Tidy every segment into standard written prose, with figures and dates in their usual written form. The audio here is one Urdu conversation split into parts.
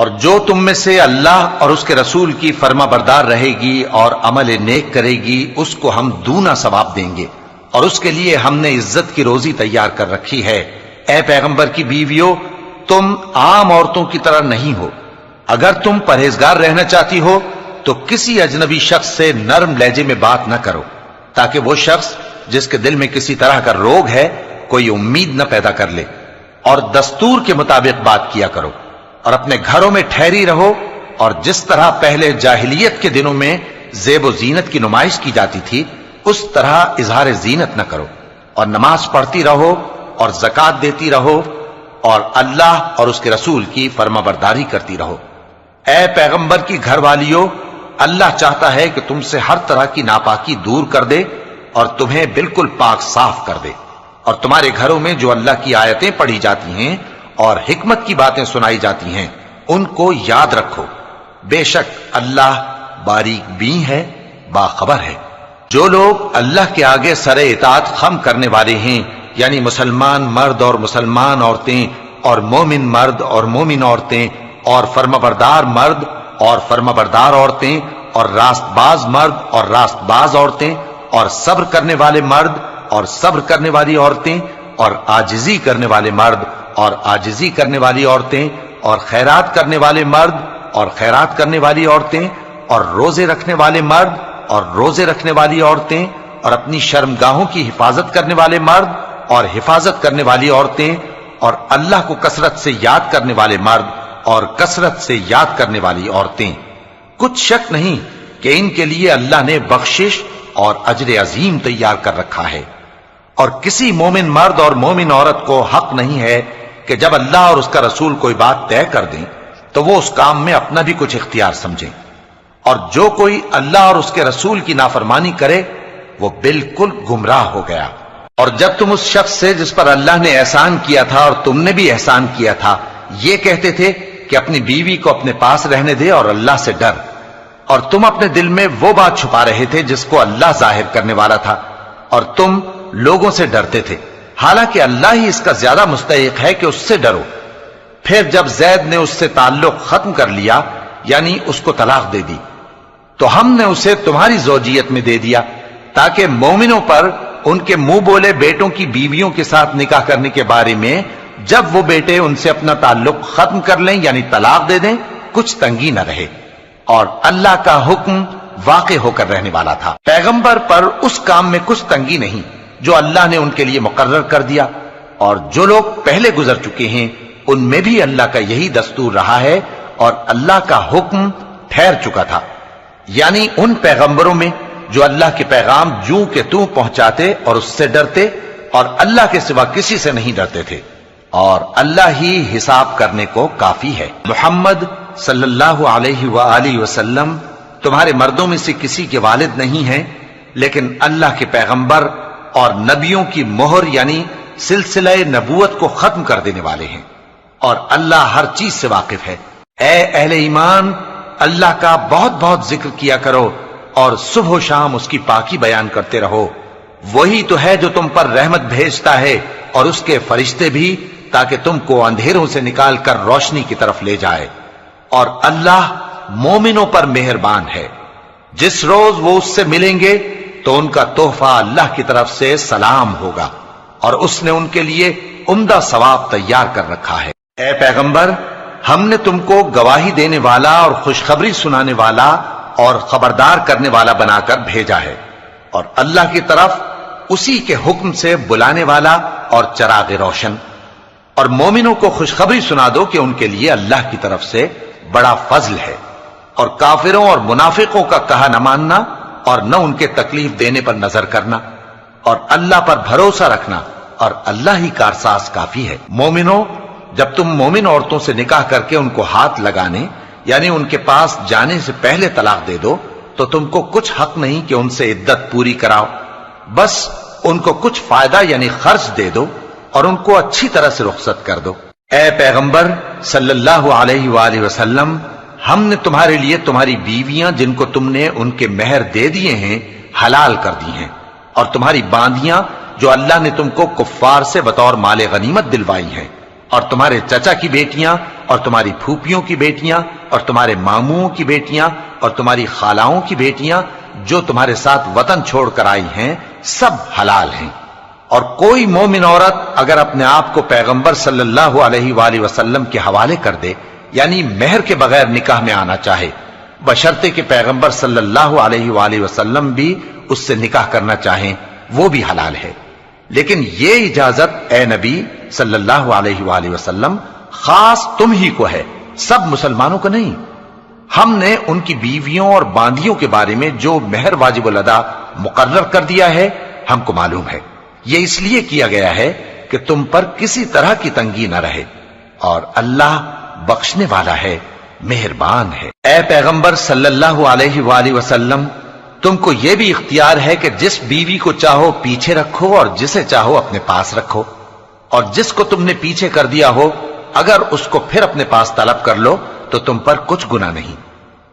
اور جو تم میں سے اللہ اور اس کے رسول کی فرما بردار رہے گی اور عمل نیک کرے گی اس کو ہم دونا ثواب دیں گے، اور اس کے لیے ہم نے عزت کی روزی تیار کر رکھی ہے۔ اے پیغمبر کی بیویوں، تم عام عورتوں کی طرح نہیں ہو۔ اگر تم پرہیزگار رہنا چاہتی ہو تو کسی اجنبی شخص سے نرم لہجے میں بات نہ کرو، تاکہ وہ شخص جس کے دل میں کسی طرح کا روگ ہے کوئی امید نہ پیدا کر لے، اور دستور کے مطابق بات کیا کرو، اور اپنے گھروں میں ٹھہری رہو، اور جس طرح پہلے جاہلیت کے دنوں میں زیب و زینت کی نمائش کی جاتی تھی اس طرح اظہار زینت نہ کرو، اور نماز پڑھتی رہو اور زکوٰۃ دیتی رہو، اور اللہ اور اس کے رسول کی فرما برداری کرتی رہو۔ اے پیغمبر کی گھر والیوں، اللہ چاہتا ہے کہ تم سے ہر طرح کی ناپاکی دور کر دے اور تمہیں بالکل پاک صاف کر دے، اور تمہارے گھروں میں جو اللہ کی آیتیں پڑھی جاتی ہیں اور حکمت کی باتیں سنائی جاتی ہیں ان کو یاد رکھو، بے شک اللہ باریک بین ہے، باخبر ہے۔ جو لوگ اللہ کے آگے سر اطاعت خم کرنے والے ہیں، یعنی مسلمان مرد اور مسلمان عورتیں، اور مومن مرد اور مومن عورتیں، اور فرمانبردار مرد اور فرمانبردار عورتیں، اور راست باز مرد اور راست باز عورتیں، اور صبر کرنے والے مرد اور صبر کرنے والی عورتیں، اور عاجزی کرنے والے مرد اور عاجزی کرنے والی عورتیں، اور خیرات کرنے والے مرد اور خیرات کرنے والی عورتیں، اور روزے رکھنے والے مرد اور روزے رکھنے والی عورتیں، اور اپنی شرمگاہوں کی حفاظت کرنے والے مرد اور حفاظت کرنے والی عورتیں، اور اللہ کو کثرت سے یاد کرنے والے مرد اور کثرت سے یاد کرنے والی عورتیں۔ کچھ شک نہیں کہ ان کے لیے اللہ نے بخشش اور اجر عظیم تیار کر رکھا ہے، اور کسی مومن مرد اور مومن عورت کو حق نہیں ہے کہ جب اللہ اور اس کا رسول کوئی بات طے کر دیں تو وہ اس کام میں اپنا بھی کچھ اختیار سمجھیں، اور جو کوئی اللہ اور اس کے رسول کی نافرمانی کرے وہ بالکل گمراہ ہو گیا۔ اور جب تم اس شخص سے جس پر اللہ نے احسان کیا تھا اور تم نے بھی احسان کیا تھا یہ کہتے تھے کہ اپنی بیوی کو اپنے پاس رہنے دے اور اللہ سے ڈر، اور تم اپنے دل میں وہ بات چھپا رہے تھے جس کو اللہ ظاہر کرنے والا تھا، اور تم لوگوں سے ڈرتے تھے، حالانکہ اللہ ہی اس کا زیادہ مستحق ہے کہ اس سے ڈرو۔ پھر جب زید نے اس سے تعلق ختم کر لیا، یعنی اس کو طلاق دے دی، تو ہم نے اسے تمہاری زوجیت میں دے دیا تاکہ مومنوں پر ان کے منہ بولے بیٹوں کی بیویوں کے ساتھ نکاح کرنے کے بارے میں جب وہ بیٹے ان سے اپنا تعلق ختم کر لیں یعنی طلاق دے دیں کچھ تنگی نہ رہے، اور اللہ کا حکم واقع ہو کر رہنے والا تھا۔ پیغمبر پر اس کام میں کچھ تنگی نہیں جو اللہ نے ان کے لیے مقرر کر دیا، اور جو لوگ پہلے گزر چکے ہیں ان میں بھی اللہ کا یہی دستور رہا ہے، اور اللہ کا حکم ٹھہر چکا تھا، یعنی ان پیغمبروں میں جو اللہ کے پیغام جوں کہ توں پہنچاتے اور اس سے ڈرتے اور اللہ کے سوا کسی سے نہیں ڈرتے تھے، اور اللہ ہی حساب کرنے کو کافی ہے۔ محمد صلی اللہ علیہ وآلہ وسلم تمہارے مردوں میں سے کسی کے والد نہیں ہیں، لیکن اللہ کے پیغمبر اور نبیوں کی مہر یعنی سلسلہ نبوت کو ختم کر دینے والے ہیں، اور اللہ ہر چیز سے واقف ہے۔ اے اہل ایمان، اللہ کا بہت بہت ذکر کیا کرو اور صبح و شام اس کی پاکی بیان کرتے رہو، وہی تو ہے جو تم پر رحمت بھیجتا ہے اور اس کے فرشتے بھی، تاکہ تم کو اندھیروں سے نکال کر روشنی کی طرف لے جائے، اور اللہ مومنوں پر مہربان ہے۔ جس روز وہ اس سے ملیں گے تو ان کا تحفہ اللہ کی طرف سے سلام ہوگا، اور اس نے ان کے لیے عمدہ ثواب تیار کر رکھا ہے۔ اے پیغمبر، ہم نے تم کو گواہی دینے والا اور خوشخبری سنانے والا اور خبردار کرنے والا بنا کر بھیجا ہے، اور اللہ کی طرف اسی کے حکم سے بلانے والا اور چراغ روشن۔ اور مومنوں کو خوشخبری سنا دو کہ ان کے لیے اللہ کی طرف سے بڑا فضل ہے، اور کافروں اور منافقوں کا کہا نہ ماننا اور نہ ان کے تکلیف دینے پر نظر کرنا، اور اللہ پر بھروسہ رکھنا، اور اللہ ہی کارساز کافی ہے۔ مومنوں، جب تم مومن عورتوں سے نکاح کر کے ان کو ہاتھ لگانے یعنی ان کے پاس جانے سے پہلے طلاق دے دو تو تم کو کچھ حق نہیں کہ ان سے عدت پوری کراؤ، بس ان کو کچھ فائدہ یعنی خرچ دے دو اور ان کو اچھی طرح سے رخصت کر دو۔ اے پیغمبر صلی اللہ علیہ وآلہ وسلم، ہم نے تمہارے لیے تمہاری بیویاں جن کو تم نے ان کے مہر دے دیے ہیں حلال کر دی ہیں، اور تمہاری باندیاں جو اللہ نے تم کو کفار سے بطور مال غنیمت دلوائی ہیں، اور تمہارے چچا کی بیٹیاں اور تمہاری پھوپھیوں کی بیٹیاں اور تمہارے ماموں کی بیٹیاں اور تمہاری خالاؤں کی بیٹیاں جو تمہارے ساتھ وطن چھوڑ کر آئی ہیں سب حلال ہیں۔ اور کوئی مومن عورت اگر اپنے آپ کو پیغمبر صلی اللہ علیہ وآلہ وسلم کے حوالے کر دے، یعنی مہر کے بغیر نکاح میں آنا چاہے، بشرطے کہ پیغمبر صلی اللہ علیہ وآلہ وسلم بھی اس سے نکاح کرنا چاہیں، وہ بھی حلال ہے۔ لیکن یہ اجازت اے نبی صلی اللہ علیہ وآلہ وسلم خاص تم ہی کو ہے، سب مسلمانوں کو نہیں۔ ہم نے ان کی بیویوں اور باندیوں کے بارے میں جو مہر واجب الادا مقرر کر دیا ہے ہم کو معلوم ہے، یہ اس لیے کیا گیا ہے کہ تم پر کسی طرح کی تنگی نہ رہے، اور اللہ بخشنے والا ہے، مہربان ہے۔ اے پیغمبر صلی اللہ علیہ وآلہ وسلم، تم کو یہ بھی اختیار ہے کہ جس بیوی کو چاہو پیچھے رکھو اور جسے چاہو اپنے پاس رکھو، اور جس کو تم نے پیچھے کر دیا ہو اگر اس کو پھر اپنے پاس طلب کر لو تو تم پر کچھ گناہ نہیں۔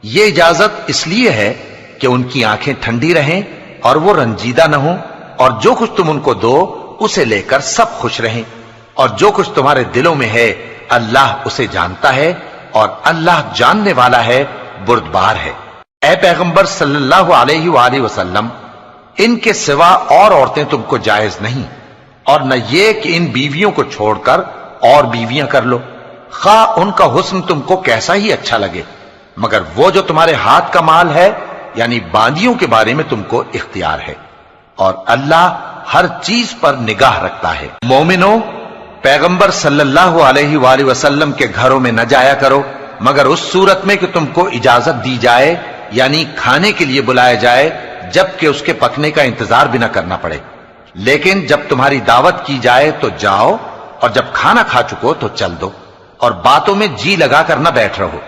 یہ اجازت اس لیے ہے کہ ان کی آنکھیں ٹھنڈی رہیں اور وہ رنجیدہ نہ ہوں، اور جو کچھ تم ان کو دو اسے لے کر سب خوش رہیں، اور جو کچھ تمہارے دلوں میں ہے اللہ اسے جانتا ہے، اور اللہ جاننے والا ہے، بردبار ہے۔ اے پیغمبر صلی اللہ علیہ وآلہ وسلم، ان کے سوا اور عورتیں تم کو جائز نہیں، اور نہ یہ کہ ان بیویوں کو چھوڑ کر اور بیویاں کر لو، خواہ ان کا حسن تم کو کیسا ہی اچھا لگے، مگر وہ جو تمہارے ہاتھ کا مال ہے یعنی باندیوں کے بارے میں تم کو اختیار ہے، اور اللہ ہر چیز پر نگاہ رکھتا ہے۔ مومنوں، پیغمبر صلی اللہ علیہ وآلہ وسلم کے گھروں میں نہ جایا کرو مگر اس صورت میں کہ تم کو اجازت دی جائے، یعنی کھانے کے لیے بلایا جائے جبکہ اس کے پکنے کا انتظار بھی نہ کرنا پڑے۔ لیکن جب تمہاری دعوت کی جائے تو جاؤ، اور جب کھانا کھا چکو تو چل دو، اور باتوں میں جی لگا کر نہ بیٹھ رہو۔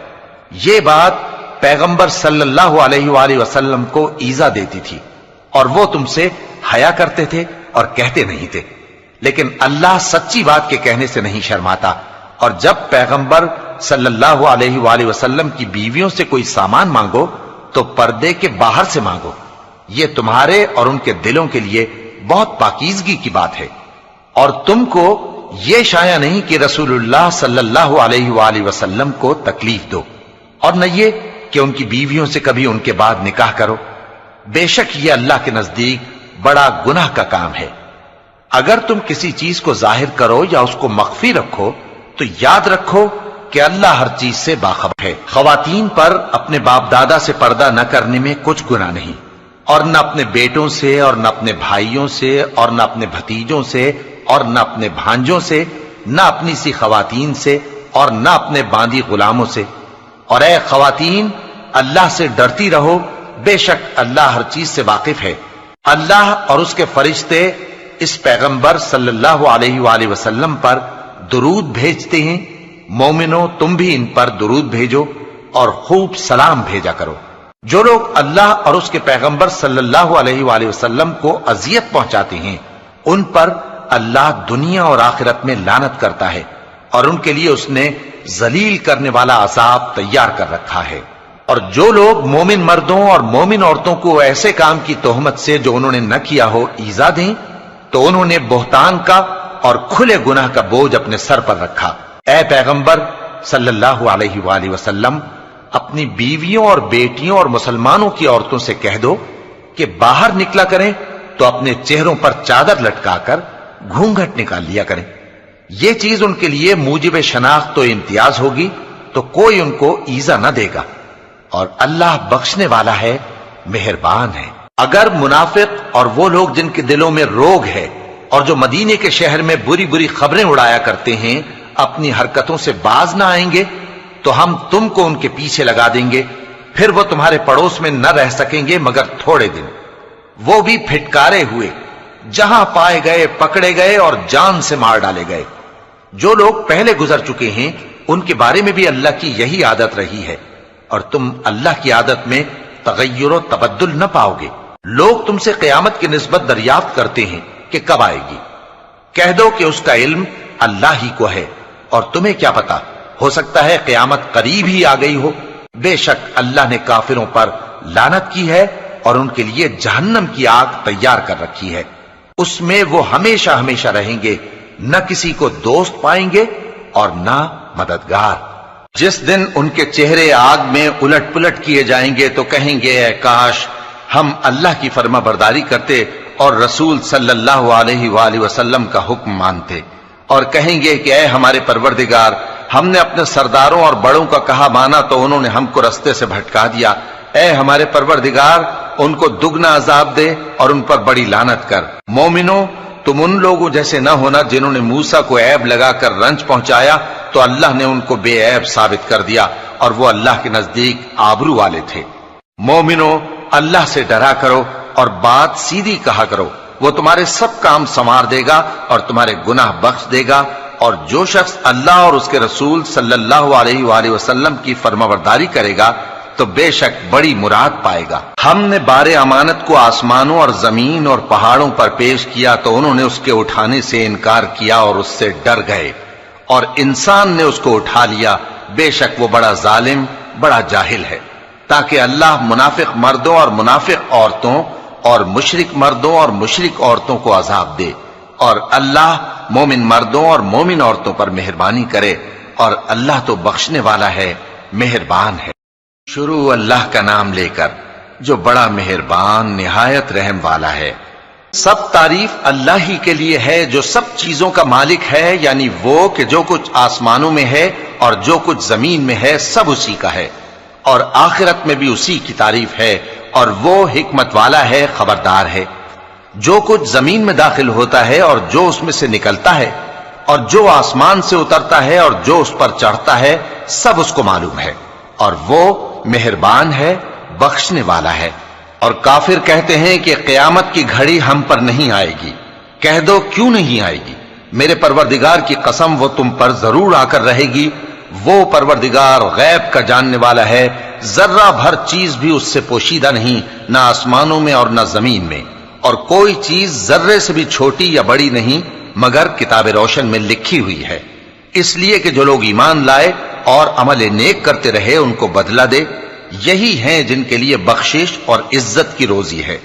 یہ بات پیغمبر صلی اللہ علیہ وآلہ وسلم کو ایذا دیتی تھی، اور وہ تم سے حیا کرتے تھے اور کہتے نہیں تھے، لیکن اللہ سچی بات کے کہنے سے نہیں شرماتا، اور جب پیغمبر صلی اللہ علیہ وآلہ وسلم کی بیویوں سے کوئی سامان مانگو تو پردے کے باہر سے مانگو، یہ تمہارے اور ان کے دلوں کے لیے بہت پاکیزگی کی بات ہے۔ اور تم کو یہ شایع نہیں کہ رسول اللہ صلی اللہ علیہ وآلہ وسلم کو تکلیف دو، اور نہ یہ کہ ان کی بیویوں سے کبھی ان کے بعد نکاح کرو، بے شک یہ اللہ کے نزدیک بڑا گناہ کا کام ہے۔ اگر تم کسی چیز کو ظاہر کرو یا اس کو مخفی رکھو تو یاد رکھو کہ اللہ ہر چیز سے باخبر ہے۔ خواتین پر اپنے باپ دادا سے پردہ نہ کرنے میں کچھ گناہ نہیں، اور نہ اپنے بیٹوں سے اور نہ اپنے بھائیوں سے اور نہ اپنے بھتیجوں سے اور نہ اپنے بھانجوں سے، نہ اپنی سی خواتین سے اور نہ اپنے باندی غلاموں سے۔ اور اے خواتین، اللہ سے ڈرتی رہو، بے شک اللہ ہر چیز سے واقف ہے۔ اللہ اور اس کے فرشتے اس پیغمبر صلی اللہ علیہ وآلہ وسلم پر درود بھیجتے ہیں۔ مومنوں، تم بھی ان پر درود بھیجو اور خوب سلام بھیجا کرو۔ جو لوگ اللہ اور اس کے پیغمبر صلی اللہ علیہ وآلہ وسلم کو اذیت پہنچاتے ہیں ان پر اللہ دنیا اور آخرت میں لعنت کرتا ہے، اور ان کے لیے اس نے ذلیل کرنے والا عذاب تیار کر رکھا ہے۔ اور جو لوگ مومن مردوں اور مومن عورتوں کو ایسے کام کی تہمت سے جو انہوں نے نہ کیا ہو ایذا دیں تو انہوں نے بہتان کا اور کھلے گناہ کا بوجھ اپنے سر پر رکھا۔ اے پیغمبر صلی اللہ علیہ وآلہ وسلم، اپنی بیویوں اور بیٹیوں اور مسلمانوں کی عورتوں سے کہہ دو کہ باہر نکلا کریں تو اپنے چہروں پر چادر لٹکا کر گھونگھٹ نکال لیا کریں، یہ چیز ان کے لیے موجب شناخت و امتیاز ہوگی تو کوئی ان کو ایذا نہ دے گا، اور اللہ بخشنے والا ہے، مہربان ہے۔ اگر منافق اور وہ لوگ جن کے دلوں میں روگ ہے اور جو مدینے کے شہر میں بری بری خبریں اڑایا کرتے ہیں اپنی حرکتوں سے باز نہ آئیں گے تو ہم تم کو ان کے پیچھے لگا دیں گے، پھر وہ تمہارے پڑوس میں نہ رہ سکیں گے مگر تھوڑے دن، وہ بھی پھٹکارے ہوئے، جہاں پائے گئے پکڑے گئے اور جان سے مار ڈالے گئے۔ جو لوگ پہلے گزر چکے ہیں ان کے بارے میں بھی اللہ کی یہی عادت رہی ہے، اور تم اللہ کی عادت میں تغیر و تبدل نہ پاؤ گے۔ لوگ تم سے قیامت کی نسبت دریافت کرتے ہیں کہ کب آئے گی، کہہ دو کہ اس کا علم اللہ ہی کو ہے، اور تمہیں کیا پتا، ہو سکتا ہے قیامت قریب ہی آ گئی ہو۔ بے شک اللہ نے کافروں پر لعنت کی ہے اور ان کے لیے جہنم کی آگ تیار کر رکھی ہے، اس میں وہ ہمیشہ ہمیشہ رہیں گے، نہ کسی کو دوست پائیں گے اور نہ مددگار۔ جس دن ان کے چہرے آگ میں الٹ پلٹ کیے جائیں گے تو کہیں گے اے کاش ہم اللہ کی فرما برداری کرتے اور رسول صلی اللہ علیہ وآلہ وسلم کا حکم مانتے، اور کہیں گے کہ اے ہمارے پروردگار، ہم نے اپنے سرداروں اور بڑوں کا کہا مانا تو انہوں نے ہم کو رستے سے بھٹکا دیا۔ اے ہمارے پروردگار، ان کو دگنا عذاب دے اور ان پر بڑی لعنت کر۔ مومنوں، تم ان لوگوں جیسے نہ ہونا جنہوں نے موسیٰ کو عیب لگا کر رنج پہنچایا تو اللہ نے ان کو بے عیب ثابت کر دیا اور وہ اللہ کے نزدیک آبرو والے تھے۔ مومنوں، اللہ سے ڈرا کرو اور بات سیدھی کہا کرو، وہ تمہارے سب کام سنوار دے گا اور تمہارے گناہ بخش دے گا، اور جو شخص اللہ اور اس کے رسول صلی اللہ علیہ وآلہ وسلم کی فرمانبرداری کرے گا تو بے شک بڑی مراد پائے گا۔ ہم نے بار امانت کو آسمانوں اور زمین اور پہاڑوں پر پیش کیا تو انہوں نے اس کے اٹھانے سے انکار کیا اور اس سے ڈر گئے، اور انسان نے اس کو اٹھا لیا، بے شک وہ بڑا ظالم، بڑا جاہل ہے۔ تاکہ اللہ منافق مردوں اور منافق عورتوں اور مشرک مردوں اور مشرک عورتوں کو عذاب دے، اور اللہ مومن مردوں اور مومن عورتوں پر مہربانی کرے، اور اللہ تو بخشنے والا ہے، مہربان ہے۔ شروع اللہ کا نام لے کر جو بڑا مہربان نہایت رحم والا ہے۔ سب تعریف اللہ ہی کے لیے ہے جو سب چیزوں کا مالک ہے، یعنی وہ کہ جو کچھ آسمانوں میں ہے اور جو کچھ زمین میں ہے سب اسی کا ہے، اور آخرت میں بھی اسی کی تعریف ہے، اور وہ حکمت والا ہے، خبردار ہے۔ جو کچھ زمین میں داخل ہوتا ہے اور جو اس میں سے نکلتا ہے، اور جو آسمان سے اترتا ہے اور جو اس پر چڑھتا ہے، سب اس کو معلوم ہے، اور وہ مہربان ہے، بخشنے والا ہے۔ اور کافر کہتے ہیں کہ قیامت کی گھڑی ہم پر نہیں آئے گی۔ کہہ دو کیوں نہیں آئے گی؟ میرے پروردگار کی قسم وہ تم پر ضرور آ کر رہے گی۔ وہ پروردگار غیب کا جاننے والا ہے، ذرہ بھر چیز بھی اس سے پوشیدہ نہیں، نہ آسمانوں میں اور نہ زمین میں، اور کوئی چیز ذرے سے بھی چھوٹی یا بڑی نہیں مگر کتاب روشن میں لکھی ہوئی ہے، اس لیے کہ جو لوگ ایمان لائے اور عمل نیک کرتے رہے ان کو بدلہ دے۔ یہی ہیں جن کے لیے بخشش اور عزت کی روزی ہے،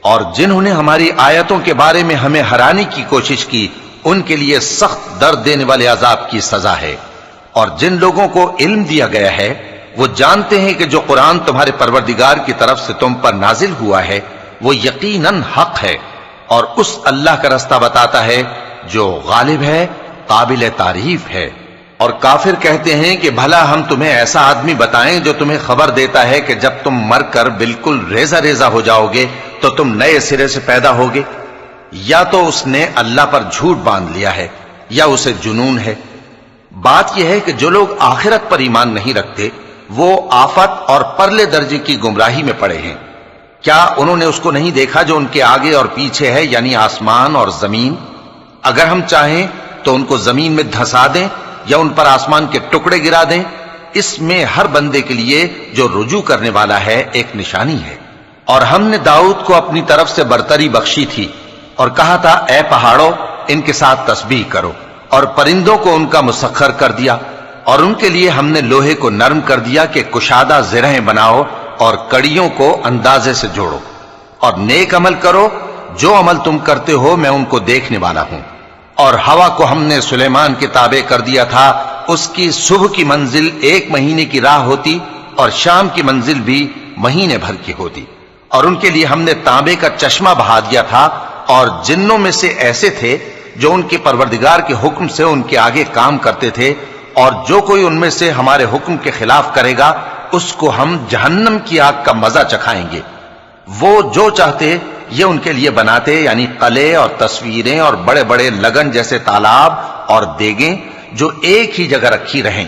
اور جنہوں نے ہماری آیتوں کے بارے میں ہمیں ہرانے کی کوشش کی ان کے لیے سخت درد دینے والے عذاب کی سزا ہے۔ اور جن لوگوں کو علم دیا گیا ہے وہ جانتے ہیں کہ جو قرآن تمہارے پروردگار کی طرف سے تم پر نازل ہوا ہے وہ یقیناً حق ہے، اور اس اللہ کا رستہ بتاتا ہے جو غالب ہے، قابل تعریف ہے۔ اور کافر کہتے ہیں کہ بھلا ہم تمہیں ایسا آدمی بتائیں جو تمہیں خبر دیتا ہے کہ جب تم مر کر بالکل ریزہ ریزہ ہو جاؤ گے تو تم نئے سرے سے پیدا ہوگے؟ یا تو اس نے اللہ پر جھوٹ باندھ لیا ہے یا اسے جنون ہے۔ بات یہ ہے کہ جو لوگ آخرت پر ایمان نہیں رکھتے وہ آفت اور پرلے درجے کی گمراہی میں پڑے ہیں۔ کیا انہوں نے اس کو نہیں دیکھا جو ان کے آگے اور پیچھے ہے، یعنی آسمان اور زمین؟ اگر ہم چاہیں تو ان کو زمین میں دھسا دیں یا ان پر آسمان کے ٹکڑے گرا دیں، اس میں ہر بندے کے لیے جو رجوع کرنے والا ہے ایک نشانی ہے۔ اور ہم نے داؤد کو اپنی طرف سے برتری بخشی تھی اور کہا تھا اے پہاڑوں ان کے ساتھ تسبیح کرو، اور پرندوں کو ان کا مسخر کر دیا، اور ان کے لیے ہم نے لوہے کو نرم کر دیا کہ کشادہ زرہیں بناؤ اور کڑیوں کو اندازے سے جوڑو، اور نیک عمل کرو، جو عمل تم کرتے ہو میں ان کو دیکھنے والا ہوں۔ اور ہوا کو ہم نے سلیمان کے تابع کر دیا تھا، اس کی صبح کی منزل 1 مہینے کی راہ ہوتی اور شام کی منزل بھی مہینے بھر کی ہوتی۔ اور ان کے لیے ہم نے تانبے کا چشمہ بہا دیا تھا، اور جنوں میں سے ایسے تھے جو ان کے پروردگار کے حکم سے ان کے آگے کام کرتے تھے، اور جو کوئی ان میں سے ہمارے حکم کے خلاف کرے گا اس کو ہم جہنم کی آگ کا مزہ چکھائیں گے۔ وہ جو چاہتے یہ ان کے لیے بناتے، یعنی قلعے اور تصویریں اور بڑے بڑے لگن جیسے تالاب اور دیگیں جو ایک ہی جگہ رکھی رہیں۔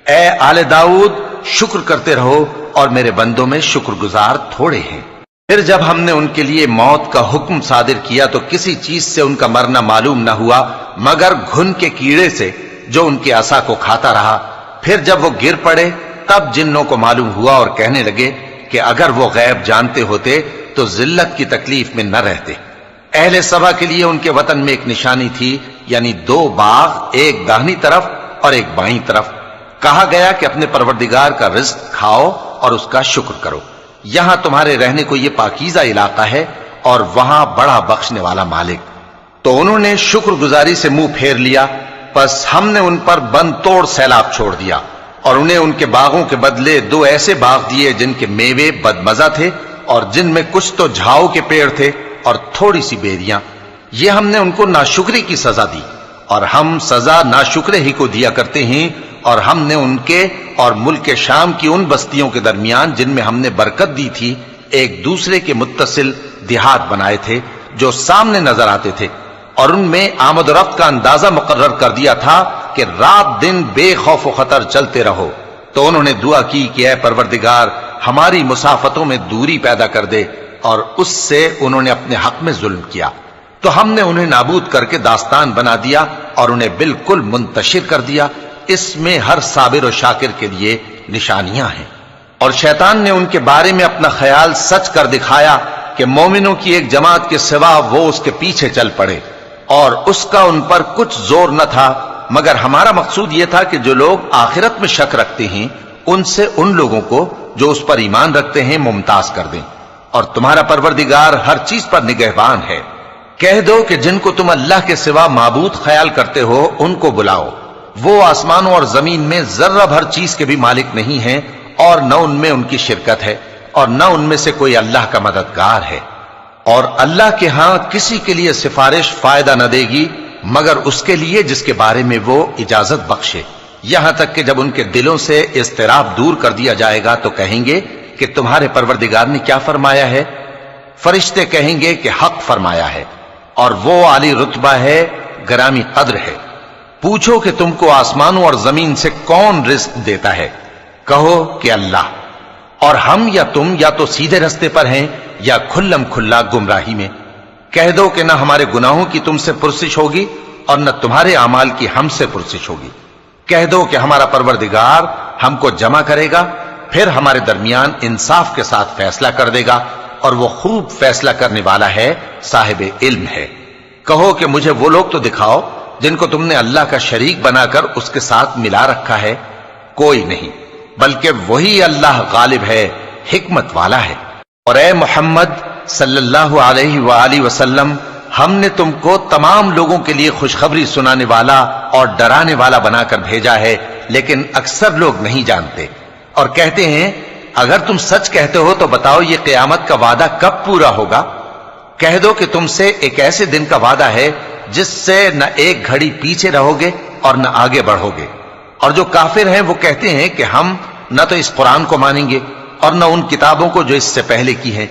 اے آل داؤد، شکر کرتے رہو، اور میرے بندوں میں شکر گزار تھوڑے ہیں۔ پھر جب ہم نے ان کے لیے موت کا حکم صادر کیا تو کسی چیز سے ان کا مرنا معلوم نہ ہوا مگر گھن کے کیڑے سے جو ان کے عصا کو کھاتا رہا۔ پھر جب وہ گر پڑے تب جنوں کو معلوم ہوا اور کہنے لگے کہ اگر وہ غیب جانتے ہوتے تو ذلت کی تکلیف میں نہ رہتے۔ اہل سبا کے لیے ان کے وطن میں ایک نشانی تھی، یعنی 2 باغ، ایک داہنی طرف اور ایک بائیں طرف۔ کہا گیا کہ اپنے پروردگار کا رزق کھاؤ اور اس کا شکر کرو، یہاں تمہارے رہنے کو یہ پاکیزہ علاقہ ہے اور وہاں بڑا بخشنے والا مالک۔ تو انہوں نے شکر گزاری سے منہ پھیر لیا، پس ہم نے ان پر بند توڑ سیلاب چھوڑ دیا اور انہیں ان کے باغوں کے بدلے 2 ایسے باغ دیے جن کے میوے بدمزہ تھے اور جن میں کچھ تو جھاؤ کے پیڑ تھے اور تھوڑی سی بیریاں۔ یہ ہم نے ان کو ناشکری کی سزا دی، اور ہم سزا ناشکرے ہی کو دیا کرتے ہیں۔ اور ہم نے ان کے اور ملک شام کی ان بستیوں کے درمیان جن میں ہم نے برکت دی تھی ایک دوسرے کے متصل دیہات بنائے تھے جو سامنے نظر آتے تھے، اور ان میں آمد و رفت کا اندازہ مقرر کر دیا تھا کہ رات دن بے خوف و خطر چلتے رہو۔ تو انہوں نے دعا کی کہ اے پروردگار ہماری مسافتوں میں دوری پیدا کر دے، اور اس سے انہوں نے اپنے حق میں ظلم کیا، تو ہم نے انہیں نابود کر کے داستان بنا دیا اور انہیں بالکل منتشر کر دیا۔ اس میں ہر صابر و شاکر کے لیے نشانیاں ہیں۔ اور شیطان نے ان کے بارے میں اپنا خیال سچ کر دکھایا کہ مومنوں کی ایک جماعت کے سوا وہ اس کے پیچھے چل پڑے، اور اس کا ان پر کچھ زور نہ تھا، مگر ہمارا مقصود یہ تھا کہ جو لوگ آخرت میں شک رکھتے ہیں ان سے ان لوگوں کو جو اس پر ایمان رکھتے ہیں ممتاز کر دیں، اور تمہارا پروردگار ہر چیز پر نگہبان ہے۔ کہہ دو کہ جن کو تم اللہ کے سوا معبود خیال کرتے ہو ان کو بلاؤ، وہ آسمانوں اور زمین میں ذرہ بھر چیز کے بھی مالک نہیں ہیں، اور نہ ان میں ان کی شرکت ہے، اور نہ ان میں سے کوئی اللہ کا مددگار ہے، اور اللہ کے ہاں کسی کے لیے سفارش فائدہ نہ دے گی مگر اس کے لیے جس کے بارے میں وہ اجازت بخشے، یہاں تک کہ جب ان کے دلوں سے اضطراب دور کر دیا جائے گا تو کہیں گے کہ تمہارے پروردگار نے کیا فرمایا ہے؟ فرشتے کہیں گے کہ حق فرمایا ہے، اور وہ عالی رتبہ ہے، گرامی قدر ہے۔ پوچھو کہ تم کو آسمانوں اور زمین سے کون رزق دیتا ہے؟ کہو کہ اللہ، اور ہم یا تم یا تو سیدھے رستے پر ہیں یا کھلم کھلا گمراہی میں۔ کہہ دو کہ نہ ہمارے گناہوں کی تم سے پرسش ہوگی اور نہ تمہارے اعمال کی ہم سے پرسش ہوگی۔ کہہ دو کہ ہمارا پروردگار ہم کو جمع کرے گا، پھر ہمارے درمیان انصاف کے ساتھ فیصلہ کر دے گا، اور وہ خوب فیصلہ کرنے والا ہے، صاحب علم ہے۔ کہو کہ مجھے وہ لوگ تو دکھاؤ جن کو تم نے اللہ کا شریک بنا کر اس کے ساتھ ملا رکھا ہے۔ کوئی نہیں، بلکہ وہی اللہ غالب ہے، حکمت والا ہے۔ اور اے محمد صلی اللہ علیہ وآلہ وسلم، ہم نے تم کو تمام لوگوں کے لیے خوشخبری سنانے والا اور ڈرانے والا بنا کر بھیجا ہے، لیکن اکثر لوگ نہیں جانتے، اور کہتے ہیں اگر تم سچ کہتے ہو تو بتاؤ یہ قیامت کا وعدہ کب پورا ہوگا؟ کہہ دو کہ تم سے ایک ایسے دن کا وعدہ ہے جس سے نہ ایک گھڑی پیچھے رہو گے اور نہ آگے بڑھو گے۔ اور جو کافر ہیں وہ کہتے ہیں کہ ہم نہ تو اس قرآن کو مانیں گے اور نہ ان کتابوں کو جو اس سے پہلے کی ہیں،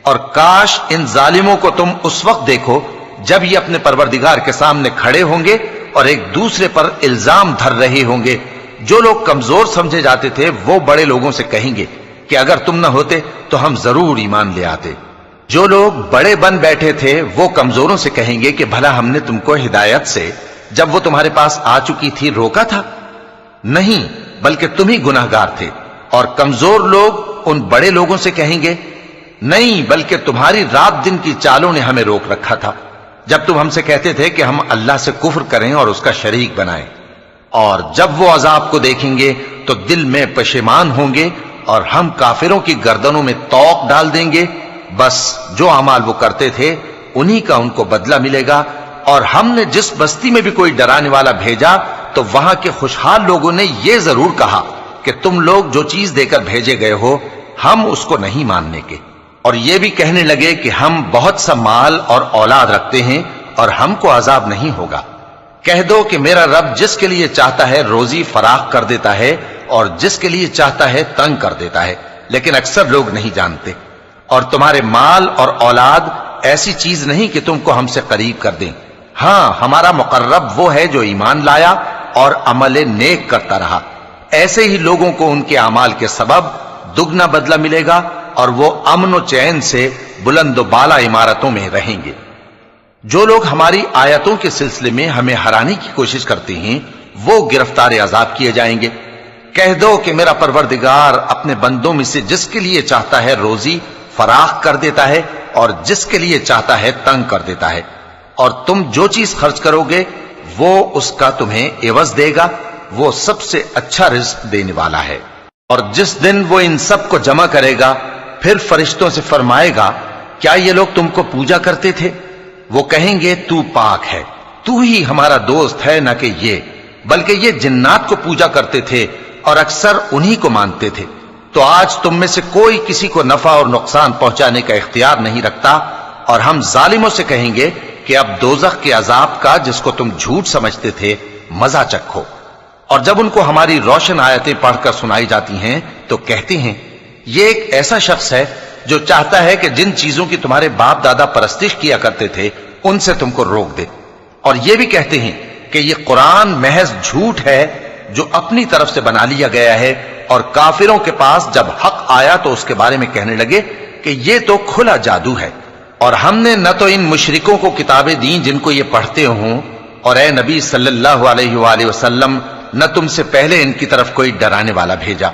اور کاش ان ظالموں کو تم اس وقت دیکھو جب یہ اپنے پروردگار کے سامنے کھڑے ہوں گے اور ایک دوسرے پر الزام دھر رہے ہوں گے۔ جو لوگ کمزور سمجھے جاتے تھے وہ بڑے لوگوں سے کہیں گے کہ اگر تم نہ ہوتے تو ہم ضرور ایمان لے آتے۔ جو لوگ بڑے بن بیٹھے تھے وہ کمزوروں سے کہیں گے کہ بھلا ہم نے تم کو ہدایت سے جب وہ تمہارے پاس آ چکی تھی روکا تھا؟ نہیں، بلکہ تم ہی گناہگار تھے۔ اور کمزور لوگ ان بڑے لوگوں سے کہیں گے نہیں، بلکہ تمہاری رات دن کی چالوں نے ہمیں روک رکھا تھا جب تم ہم سے کہتے تھے کہ ہم اللہ سے کفر کریں اور اس کا شریک بنائیں۔ اور جب وہ عذاب کو دیکھیں گے تو دل میں پشیمان ہوں گے، اور ہم کافروں کی گردنوں میں طوق ڈال دیں گے۔ بس جو اعمال وہ کرتے تھے انہی کا ان کو بدلہ ملے گا۔ اور ہم نے جس بستی میں بھی کوئی ڈرانے والا بھیجا تو وہاں کے خوشحال لوگوں نے یہ ضرور کہا کہ تم لوگ جو چیز دے کر بھیجے گئے ہو ہم اس کو نہیں ماننے کے، اور یہ بھی کہنے لگے کہ ہم بہت سا مال اور اولاد رکھتے ہیں اور ہم کو عذاب نہیں ہوگا۔ کہہ دو کہ میرا رب جس کے لیے چاہتا ہے روزی فراخ کر دیتا ہے اور جس کے لیے چاہتا ہے تنگ کر دیتا ہے، لیکن اکثر لوگ نہیں جانتے۔ اور تمہارے مال اور اولاد ایسی چیز نہیں کہ تم کو ہم سے قریب کر دیں۔ ہاں، ہمارا مقرب وہ ہے جو ایمان لایا اور عمل نیک کرتا رہا۔ ایسے ہی لوگوں کو ان کے اعمال کے سبب دگنا بدلہ ملے گا، اور وہ امن و چین سے بلند و بالا عمارتوں میں رہیں گے۔ جو لوگ ہماری آیتوں کے سلسلے میں ہمیں ہرانے کی کوشش کرتے ہیں وہ گرفتار عذاب کیے جائیں گے۔ کہہ دو کہ میرا پروردگار اپنے بندوں میں سے جس کے لیے چاہتا ہے روزی فراخ کر دیتا ہے اور جس کے لیے چاہتا ہے تنگ کر دیتا ہے، اور تم جو چیز خرچ کرو گے وہ اس کا تمہیں عوض دے گا، وہ سب سے اچھا رزق دینے والا ہے۔ اور جس دن وہ ان سب کو جمع کرے گا پھر فرشتوں سے فرمائے گا کیا یہ لوگ تم کو پوجا کرتے تھے؟ وہ کہیں گے تو پاک ہے، تو ہی ہمارا دوست ہے، نہ کہ یہ، بلکہ یہ جنات کو پوجا کرتے تھے اور اکثر انہی کو مانتے تھے۔ تو آج تم میں سے کوئی کسی کو نفع اور نقصان پہنچانے کا اختیار نہیں رکھتا، اور ہم ظالموں سے کہیں گے کہ اب دوزخ کے عذاب کا، جس کو تم جھوٹ سمجھتے تھے، مزہ چکھو۔ اور جب ان کو ہماری روشن آیتیں پڑھ کر سنائی جاتی ہیں تو کہتے ہیں یہ ایک ایسا شخص ہے جو چاہتا ہے کہ جن چیزوں کی تمہارے باپ دادا پرستش کیا کرتے تھے ان سے تم کو روک دے، اور یہ بھی کہتے ہیں کہ یہ قرآن محض جھوٹ ہے جو اپنی طرف سے بنا لیا گیا ہے، اور کافروں کے پاس جب حق آیا تو اس کے بارے میں کہنے لگے کہ یہ تو کھلا جادو ہے۔ اور ہم نے نہ تو ان مشرکوں کو کتابیں دیں جن کو یہ پڑھتے ہوں، اور اے نبی صلی اللہ علیہ وآلہ وسلم نہ تم سے پہلے ان کی طرف کوئی ڈرانے والا بھیجا،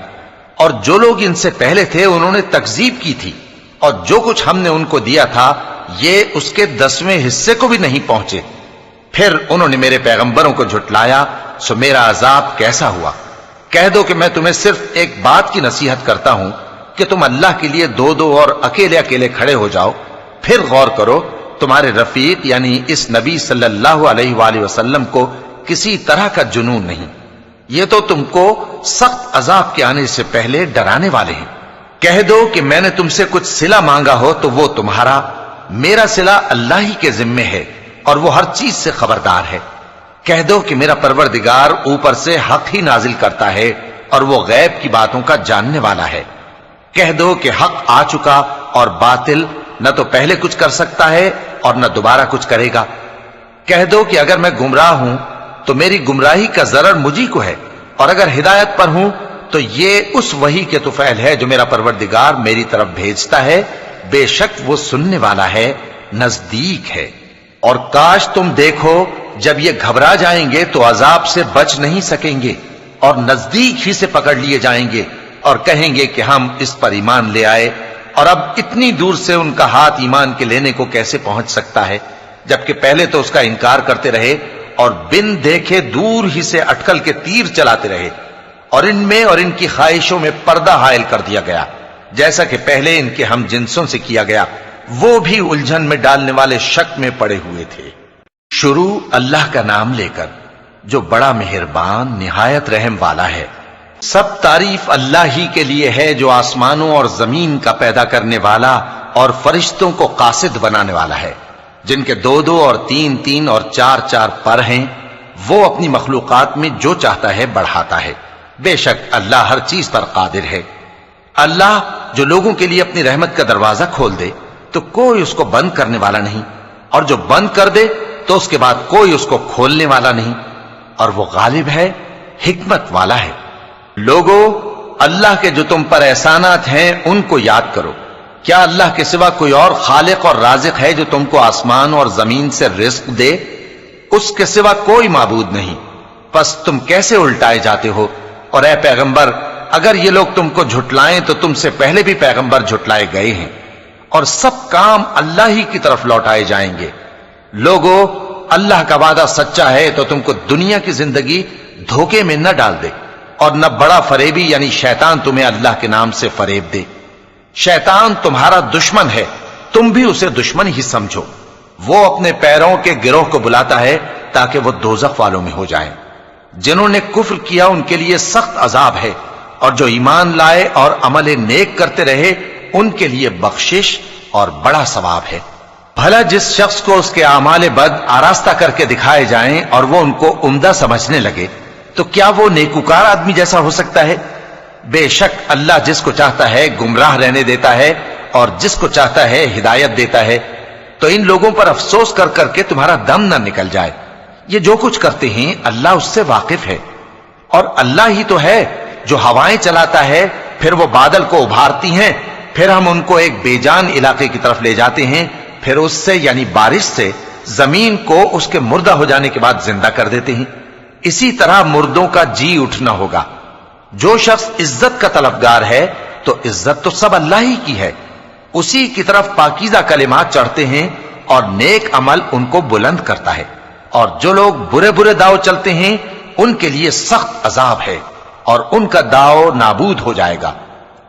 اور جو لوگ ان سے پہلے تھے انہوں نے تکذیب کی تھی، اور جو کچھ ہم نے ان کو دیا تھا یہ اس کے 10ویں حصے کو بھی نہیں پہنچے۔ پھر انہوں نے میرے پیغمبروں کو جھٹلایا، سو میرا عذاب کیسا ہوا۔ کہہ دو کہ میں تمہیں صرف ایک بات کی نصیحت کرتا ہوں کہ تم اللہ کے لیے دو دو اور اکیلے اکیلے کھڑے ہو جاؤ، پھر غور کرو تمہارے رفیق یعنی اس نبی صلی اللہ علیہ وآلہ وسلم کو کسی طرح کا جنون نہیں، یہ تو تم کو سخت عذاب کے آنے سے پہلے ڈرانے والے ہیں۔ کہہ دو کہ میں نے تم سے کچھ صلہ مانگا ہو تو وہ تمہارا، میرا صلہ اللہ ہی کے ذمے ہے اور وہ ہر چیز سے خبردار ہے۔ کہہ دو کہ میرا پروردگار اوپر سے حق ہی نازل کرتا ہے اور وہ غیب کی باتوں کا جاننے والا ہے۔ کہہ دو کہ حق آ چکا اور باطل نہ تو پہلے کچھ کر سکتا ہے اور نہ دوبارہ کچھ کرے گا۔ کہہ دو کہ اگر میں گمراہ ہوں تو میری گمراہی کا ضرر مجھی کو ہے، اور اگر ہدایت پر ہوں تو یہ اس وحی کے طفیل ہے جو میرا پروردگار میری طرف بھیجتا ہے، بے شک وہ سننے والا ہے، نزدیک ہے۔ اور کاش تم دیکھو جب یہ گھبرا جائیں گے تو عذاب سے بچ نہیں سکیں گے اور نزدیک ہی سے پکڑ لیے جائیں گے، اور کہیں گے کہ ہم اس پر ایمان لے آئے، اور اب اتنی دور سے ان کا ہاتھ ایمان کے لینے کو کیسے پہنچ سکتا ہے، جبکہ پہلے تو اس کا انکار کرتے رہے اور بن دیکھے دور ہی سے اٹکل کے تیر چلاتے رہے، اور ان میں اور ان کی خواہشوں میں پردہ حائل کر دیا گیا، جیسا کہ پہلے ان کے ہم جنسوں سے کیا گیا، وہ بھی الجھن میں ڈالنے والے شک میں پڑے ہوئے تھے۔ شروع اللہ کا نام لے کر جو بڑا مہربان نہایت رحم والا ہے۔ سب تعریف اللہ ہی کے لیے ہے جو آسمانوں اور زمین کا پیدا کرنے والا اور فرشتوں کو قاصد بنانے والا ہے، جن کے 2 اور 3 اور 4 پر ہیں، وہ اپنی مخلوقات میں جو چاہتا ہے بڑھاتا ہے، بے شک اللہ ہر چیز پر قادر ہے۔ اللہ جو لوگوں کے لیے اپنی رحمت کا دروازہ کھول دے تو کوئی اس کو بند کرنے والا نہیں، اور جو بند کر دے تو اس کے بعد کوئی اس کو کھولنے والا نہیں، اور وہ غالب ہے، حکمت والا ہے۔ لوگو، اللہ کے جو تم پر احسانات ہیں ان کو یاد کرو۔ کیا اللہ کے سوا کوئی اور خالق اور رازق ہے جو تم کو آسمان اور زمین سے رزق دے؟ اس کے سوا کوئی معبود نہیں، پس تم کیسے الٹائے جاتے ہو؟ اور اے پیغمبر، اگر یہ لوگ تم کو جھٹلائیں تو تم سے پہلے بھی پیغمبر جھٹلائے گئے ہیں، اور سب کام اللہ ہی کی طرف لوٹائے جائیں گے۔ لوگو، اللہ کا وعدہ سچا ہے تو تم کو دنیا کی زندگی دھوکے میں نہ ڈال دے، اور نہ بڑا فریبی یعنی شیطان تمہیں اللہ کے نام سے فریب دے۔ شیطان تمہارا دشمن ہے، تم بھی اسے دشمن ہی سمجھو۔ وہ اپنے پیروں کے گروہ کو بلاتا ہے تاکہ وہ دوزخ والوں میں ہو جائیں۔ جنہوں نے کفر کیا ان کے لیے سخت عذاب ہے، اور جو ایمان لائے اور عمل نیک کرتے رہے ان کے لیے بخشش اور بڑا ثواب ہے۔ بھلا جس شخص کو اس کے اعمال بد آراستہ کر کے دکھائے جائیں اور وہ ان کو عمدہ سمجھنے لگے تو کیا وہ نیکوکار آدمی جیسا ہو سکتا ہے؟ بے شک اللہ جس کو چاہتا ہے گمراہ رہنے دیتا ہے اور جس کو چاہتا ہے ہدایت دیتا ہے۔ تو ان لوگوں پر افسوس کر کر کے تمہارا دم نہ نکل جائے، یہ جو کچھ کرتے ہیں اللہ اس سے واقف ہے۔ اور اللہ ہی تو ہے جو ہوائیں چلاتا ہے، پھر وہ بادل کو ابھارتی ہیں، پھر ہم ان کو ایک بے جان علاقے کی طرف لے جاتے ہیں، پھر اس سے یعنی بارش سے زمین کو اس کے مردہ ہو جانے کے بعد زندہ کر دیتے ہیں۔ اسی طرح مردوں کا جی اٹھنا ہوگا۔ جو شخص عزت کا طلبگار ہے تو عزت تو سب اللہ ہی کی ہے، اسی کی طرف پاکیزہ کلمات چڑھتے ہیں اور نیک عمل ان کو بلند کرتا ہے، اور جو لوگ برے برے داؤ چلتے ہیں ان کے لیے سخت عذاب ہے اور ان کا داؤ نابود ہو جائے گا۔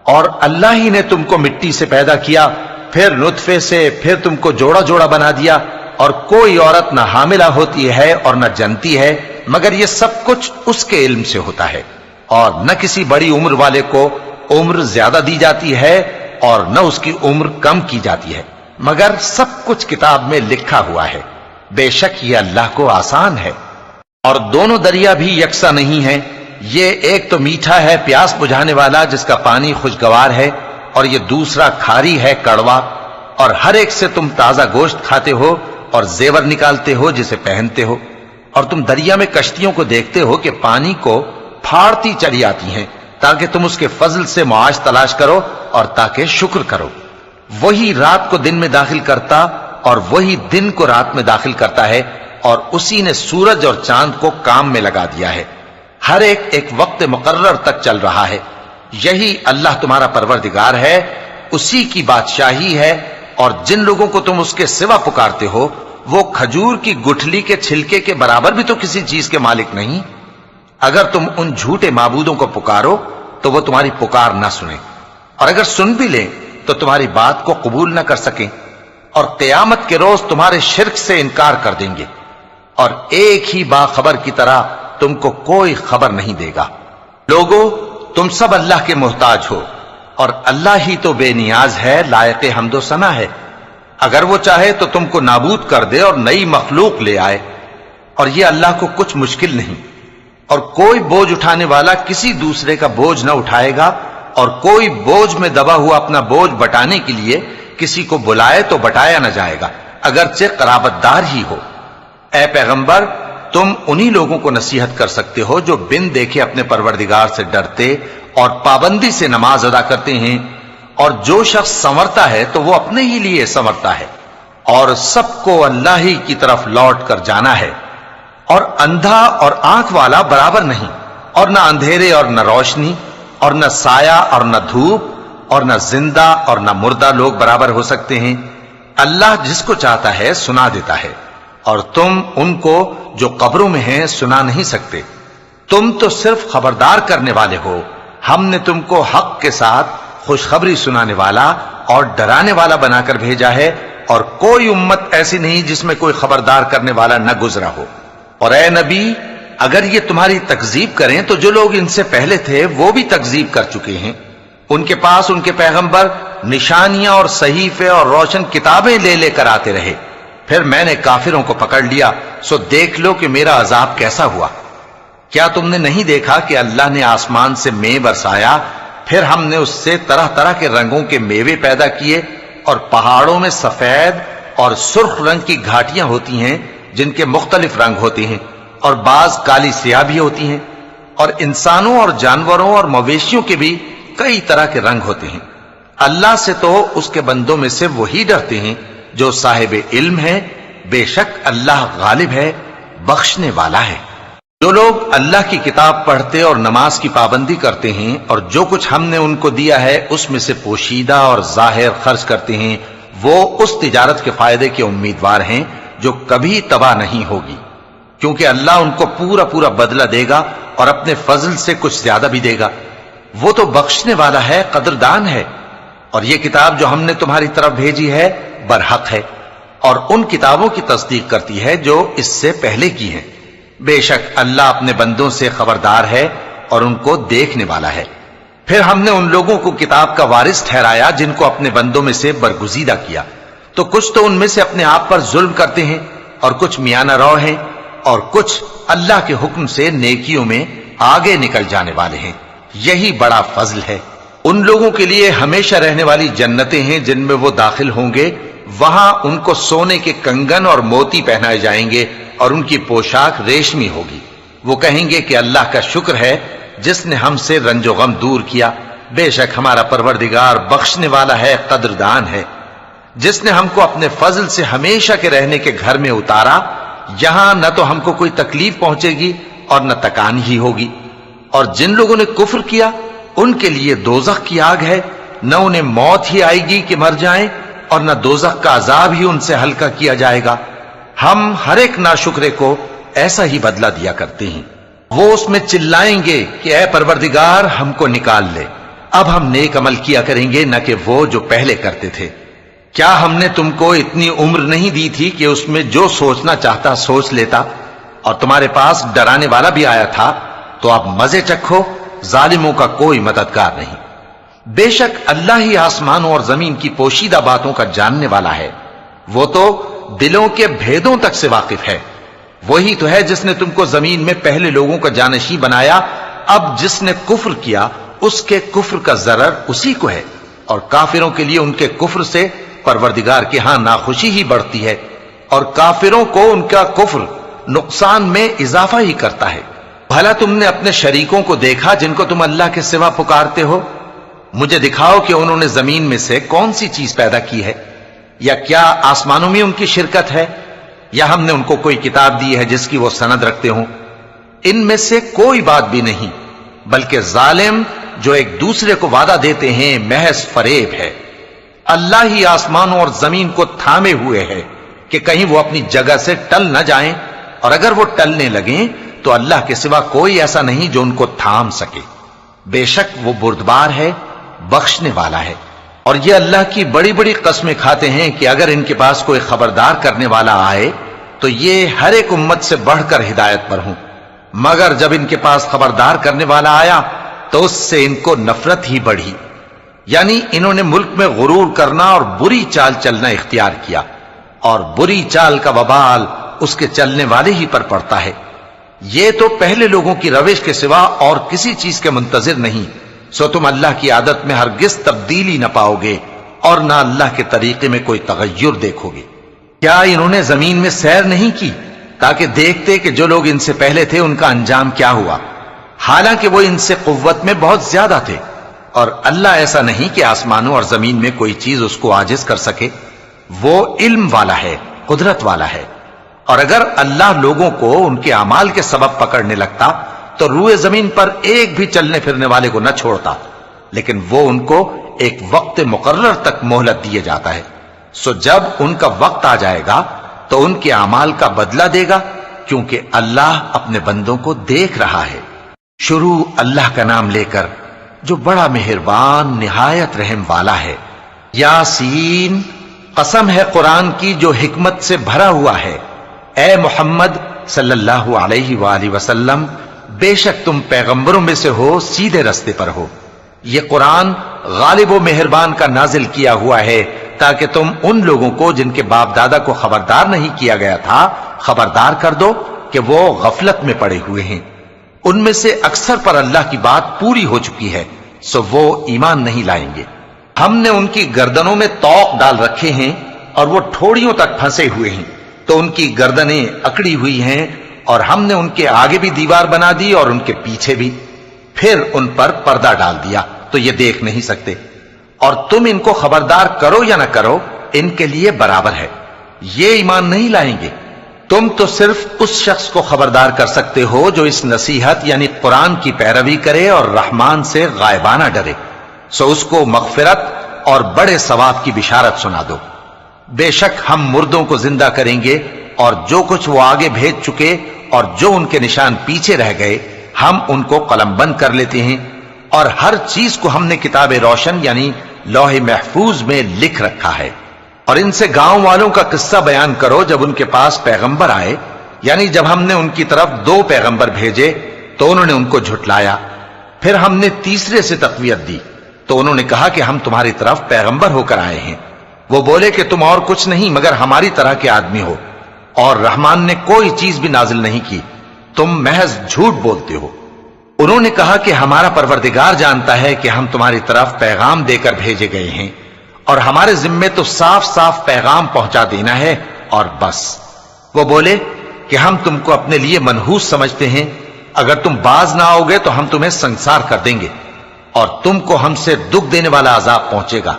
اور اللہ ہی نے تم کو مٹی سے پیدا کیا، پھر نطفے سے، پھر تم کو جوڑا جوڑا بنا دیا، اور کوئی عورت نہ حاملہ ہوتی ہے اور نہ جنتی ہے مگر یہ سب کچھ اس کے علم سے ہوتا ہے، اور نہ کسی بڑی عمر والے کو عمر زیادہ دی جاتی ہے اور نہ اس کی عمر کم کی جاتی ہے، مگر سب کچھ کتاب میں لکھا ہوا ہے۔ بے شک یہ اللہ کو آسان ہے۔ اور دونوں دریا بھی یکساں نہیں ہیں، یہ ایک تو میٹھا ہے پیاس بجھانے والا جس کا پانی خوشگوار ہے، اور یہ دوسرا کھاری ہے کڑوا، اور ہر ایک سے تم تازہ گوشت کھاتے ہو اور زیور نکالتے ہو جسے پہنتے ہو، اور تم دریا میں کشتیوں کو دیکھتے ہو کہ پانی کو پھاڑتی چلی آتی ہیں تاکہ تم اس کے فضل سے معاش تلاش کرو اور تاکہ شکر کرو۔ وہی رات کو دن میں داخل کرتا اور وہی دن کو رات میں داخل کرتا ہے، اور اسی نے سورج اور چاند کو کام میں لگا دیا ہے، ہر ایک ایک وقت مقرر تک چل رہا ہے۔ یہی اللہ تمہارا پروردگار ہے، اسی کی بادشاہی ہے، اور جن لوگوں کو تم اس کے سوا پکارتے ہو وہ کھجور کی گٹھلی کے چھلکے کے برابر بھی تو کسی چیز کے مالک نہیں۔ اگر تم ان جھوٹے معبودوں کو پکارو تو وہ تمہاری پکار نہ سنیں، اور اگر سن بھی لیں تو تمہاری بات کو قبول نہ کر سکیں، اور قیامت کے روز تمہارے شرک سے انکار کر دیں گے، اور ایک ہی باخبر کی طرح تم کو کوئی خبر نہیں دے گا۔ لوگو تم سب اللہ کے محتاج ہو، اور اللہ ہی تو بے نیاز ہے، لائق حمد و ثنا ہے۔ اگر وہ چاہے تو تم کو نابود کر دے اور نئی مخلوق لے آئے، اور یہ اللہ کو کچھ مشکل نہیں۔ اور کوئی بوجھ اٹھانے والا کسی دوسرے کا بوجھ نہ اٹھائے گا، اور کوئی بوجھ میں دبا ہوا اپنا بوجھ بٹانے کے لیے کسی کو بلائے تو بٹایا نہ جائے گا، اگرچہ قرابت دار ہی ہو۔ اے پیغمبر، تم انہی لوگوں کو نصیحت کر سکتے ہو جو بن دیکھے اپنے پروردگار سے ڈرتے اور پابندی سے نماز ادا کرتے ہیں، اور جو شخص سنورتا ہے تو وہ اپنے ہی لیے سنورتا ہے، اور سب کو اللہ ہی کی طرف لوٹ کر جانا ہے۔ اور اندھا اور آنکھ والا برابر نہیں، اور نہ اندھیرے اور نہ روشنی، اور نہ سایہ اور نہ دھوپ، اور نہ زندہ اور نہ مردہ لوگ برابر ہو سکتے ہیں۔ اللہ جس کو چاہتا ہے سنا دیتا ہے، اور تم ان کو جو قبروں میں ہیں سنا نہیں سکتے۔ تم تو صرف خبردار کرنے والے ہو، ہم نے تم کو حق کے ساتھ خوشخبری سنانے والا اور ڈرانے والا بنا کر بھیجا ہے، اور کوئی امت ایسی نہیں جس میں کوئی خبردار کرنے والا نہ گزرا ہو۔ اور اے نبی، اگر یہ تمہاری تکذیب کریں تو جو لوگ ان سے پہلے تھے وہ بھی تکذیب کر چکے ہیں۔ ان کے پاس ان کے پیغمبر نشانیاں اور صحیفے اور روشن کتابیں لے لے کر آتے رہے، پھر میں نے کافروں کو پکڑ لیا، سو دیکھ لو کہ میرا عذاب کیسا ہوا۔ کیا تم نے نہیں دیکھا کہ اللہ نے آسمان سے مے برسایا، پھر ہم نے اس سے طرح طرح کے رنگوں کے میوے پیدا کیے، اور پہاڑوں میں سفید اور سرخ رنگ کی گھاٹیاں ہوتی ہیں جن کے مختلف رنگ ہوتے ہیں، اور بعض کالی سیاہ بھی ہوتی ہیں، اور انسانوں اور جانوروں اور مویشیوں کے بھی کئی طرح کے رنگ ہوتے ہیں۔ اللہ سے تو اس کے بندوں میں سے وہی ڈرتے ہیں جو صاحب علم ہے، بے شک اللہ غالب ہے، بخشنے والا ہے۔ جو لوگ اللہ کی کتاب پڑھتے اور نماز کی پابندی کرتے ہیں، اور جو کچھ ہم نے ان کو دیا ہے اس میں سے پوشیدہ اور ظاہر خرچ کرتے ہیں، وہ اس تجارت کے فائدے کے امیدوار ہیں جو کبھی تباہ نہیں ہوگی، کیونکہ اللہ ان کو پورا پورا بدلہ دے گا اور اپنے فضل سے کچھ زیادہ بھی دے گا۔ وہ تو بخشنے والا ہے، قدردان ہے۔ اور یہ کتاب جو ہم نے تمہاری طرف بھیجی ہے برحق ہے، اور ان کتابوں کی تصدیق کرتی ہے جو اس سے پہلے کی ہیں۔ بے شک اللہ اپنے بندوں سے خبردار ہے اور ان کو دیکھنے والا ہے۔ پھر ہم نے ان لوگوں کو کتاب کا وارث ٹھہرایا جن کو اپنے بندوں میں سے برگزیدہ کیا، تو کچھ تو ان میں سے اپنے آپ پر ظلم کرتے ہیں، اور کچھ میانہ رو ہیں، اور کچھ اللہ کے حکم سے نیکیوں میں آگے نکل جانے والے ہیں۔ یہی بڑا فضل ہے۔ ان لوگوں کے لیے ہمیشہ رہنے والی جنتیں ہیں جن میں وہ داخل ہوں گے، وہاں ان کو سونے کے کنگن اور موتی پہنائے جائیں گے، اور ان کی پوشاک ریشمی ہوگی۔ وہ کہیں گے کہ اللہ کا شکر ہے جس نے ہم سے رنج و غم دور کیا، بے شک ہمارا پروردگار بخشنے والا ہے، قدردان ہے، جس نے ہم کو اپنے فضل سے ہمیشہ کے رہنے کے گھر میں اتارا، یہاں نہ تو ہم کو کوئی تکلیف پہنچے گی اور نہ تکان ہی ہوگی۔ اور جن لوگوں نے کفر کیا ان کے لیے دوزخ کی آگ ہے، نہ انہیں موت ہی آئے گی کہ مر جائیں، اور نہ دوزخ کا عذاب ہی ان سے ہلکا کیا جائے گا۔ ہم ہر ایک ناشکرے کو ایسا ہی بدلہ دیا کرتے ہیں۔ وہ اس میں چلائیں گے کہ اے پروردگار ہم کو نکال لے، اب ہم نیک عمل کیا کریں گے نہ کہ وہ جو پہلے کرتے تھے۔ کیا ہم نے تم کو اتنی عمر نہیں دی تھی کہ اس میں جو سوچنا چاہتا سوچ لیتا، اور تمہارے پاس ڈرانے والا بھی آیا تھا؟ تو اب مزے چکھو، ظالموں کا کوئی مددگار نہیں۔ بے شک اللہ ہی آسمانوں اور زمین کی پوشیدہ باتوں کا جاننے والا ہے، وہ تو دلوں کے بھیدوں تک سے واقف ہے۔ وہی تو ہے جس نے تم کو زمین میں پہلے لوگوں کا جانشین بنایا، اب جس نے کفر کیا اس کے کفر کا ضرر اسی کو ہے، اور کافروں کے لیے ان کے کفر سے پروردگار کے ہاں ناخوشی ہی بڑھتی ہے، اور کافروں کو ان کا کفر نقصان میں اضافہ ہی کرتا ہے۔ بھلا تم نے اپنے شریکوں کو دیکھا جن کو تم اللہ کے سوا پکارتے ہو؟ مجھے دکھاؤ کہ انہوں نے زمین میں سے کون سی چیز پیدا کی ہے، یا کیا آسمانوں میں ان کی شرکت ہے، یا ہم نے ان کو کوئی کتاب دی ہے جس کی وہ سند رکھتے ہوں؟ ان میں سے کوئی بات بھی نہیں، بلکہ ظالم جو ایک دوسرے کو وعدہ دیتے ہیں محض فریب ہے۔ اللہ ہی آسمانوں اور زمین کو تھامے ہوئے ہے کہ کہیں وہ اپنی جگہ سے ٹل نہ جائیں، اور اگر وہ ٹلنے لگیں تو اللہ کے سوا کوئی ایسا نہیں جو ان کو تھام سکے۔ بے شک وہ بردبار ہے، بخشنے والا ہے۔ اور یہ اللہ کی بڑی بڑی قسمیں کھاتے ہیں کہ اگر ان کے پاس کوئی خبردار کرنے والا آئے تو یہ ہر ایک امت سے بڑھ کر ہدایت پر ہوں، مگر جب ان کے پاس خبردار کرنے والا آیا تو اس سے ان کو نفرت ہی بڑھی، یعنی انہوں نے ملک میں غرور کرنا اور بری چال چلنا اختیار کیا، اور بری چال کا وبال اس کے چلنے والے ہی پر پڑتا ہے۔ یہ تو پہلے لوگوں کی روش کے سوا اور کسی چیز کے منتظر نہیں، سو تم اللہ کی عادت میں ہرگز تبدیلی نہ پاؤ گے اور نہ اللہ کے طریقے میں کوئی تغیر دیکھو گے۔ کیا انہوں نے زمین میں سیر نہیں کی تاکہ دیکھتے کہ جو لوگ ان سے پہلے تھے ان کا انجام کیا ہوا، حالانکہ وہ ان سے قوت میں بہت زیادہ تھے؟ اور اللہ ایسا نہیں کہ آسمانوں اور زمین میں کوئی چیز اس کو عاجز کر سکے، وہ علم والا ہے، قدرت والا ہے۔ اور اگر اللہ لوگوں کو ان کے اعمال کے سبب پکڑنے لگتا تو روئے زمین پر ایک بھی چلنے پھرنے والے کو نہ چھوڑتا، لیکن وہ ان کو ایک وقت مقرر تک مہلت دیے جاتا ہے، سو جب ان کا وقت آ جائے گا تو ان کے اعمال کا بدلہ دے گا، کیونکہ اللہ اپنے بندوں کو دیکھ رہا ہے۔ شروع اللہ کا نام لے کر جو بڑا مہربان نہایت رحم والا ہے۔ یاسین، قسم ہے قرآن کی جو حکمت سے بھرا ہوا ہے۔ اے محمد صلی اللہ علیہ وآلہ وسلم، بے شک تم پیغمبروں میں سے ہو، سیدھے رستے پر ہو۔ یہ قرآن غالب و مہربان کا نازل کیا ہوا ہے تاکہ تم ان لوگوں کو جن کے باپ دادا کو خبردار نہیں کیا گیا تھا خبردار کر دو کہ وہ غفلت میں پڑے ہوئے ہیں۔ ان میں سے اکثر پر اللہ کی بات پوری ہو چکی ہے، سو وہ ایمان نہیں لائیں گے۔ ہم نے ان کی گردنوں میں طوق ڈال رکھے ہیں اور وہ ٹھوڑیوں تک پھنسے ہوئے ہیں، تو ان کی گردنیں اکڑی ہوئی ہیں، اور ہم نے ان کے آگے بھی دیوار بنا دی اور ان کے پیچھے بھی، پھر ان پر پردہ ڈال دیا تو یہ دیکھ نہیں سکتے۔ اور تم ان کو خبردار کرو یا نہ کرو ان کے لیے برابر ہے، یہ ایمان نہیں لائیں گے۔ تم تو صرف اس شخص کو خبردار کر سکتے ہو جو اس نصیحت یعنی قرآن کی پیروی کرے اور رحمان سے غائبانہ ڈرے، سو اس کو مغفرت اور بڑے ثواب کی بشارت سنا دو۔ بے شک ہم مردوں کو زندہ کریں گے، اور جو کچھ وہ آگے بھیج چکے اور جو ان کے نشان پیچھے رہ گئے ہم ان کو قلم بند کر لیتے ہیں، اور ہر چیز کو ہم نے کتاب روشن یعنی لوح محفوظ میں لکھ رکھا ہے۔ اور ان سے گاؤں والوں کا قصہ بیان کرو جب ان کے پاس پیغمبر آئے، یعنی جب ہم نے ان کی طرف 2 پیغمبر بھیجے تو انہوں نے ان کو جھٹلایا، پھر ہم نے تیسرے سے تقویت دی تو انہوں نے کہا کہ ہم تمہاری طرف پیغمبر ہو کر آئے ہیں۔ وہ بولے کہ تم اور کچھ نہیں مگر ہماری طرح کے آدمی ہو، اور رحمان نے کوئی چیز بھی نازل نہیں کی، تم محض جھوٹ بولتے ہو۔ انہوں نے کہا کہ ہمارا پروردگار جانتا ہے کہ ہم تمہاری طرف پیغام دے کر بھیجے گئے ہیں، اور ہمارے ذمے تو صاف صاف پیغام پہنچا دینا ہے اور بس۔ وہ بولے کہ ہم تم کو اپنے لیے منحوس سمجھتے ہیں، اگر تم باز نہ آؤ گے تو ہم تمہیں سنسار کر دیں گے اور تم کو ہم سے دکھ دینے والا عذاب پہنچے گا۔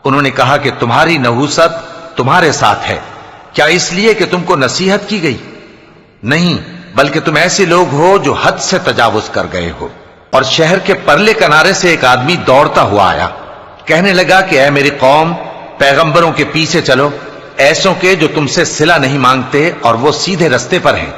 انہوں نے کہا کہ تمہاری نحوست تمہارے ساتھ ہے، کیا اس لیے کہ تم کو نصیحت کی گئی؟ نہیں، بلکہ تم ایسے لوگ ہو جو حد سے تجاوز کر گئے ہو۔ اور شہر کے پرلے کنارے سے ایک آدمی دوڑتا ہوا آیا، کہنے لگا کہ اے میری قوم، پیغمبروں کے پیچھے چلو، ایسوں کے جو تم سے صلہ نہیں مانگتے اور وہ سیدھے رستے پر ہیں۔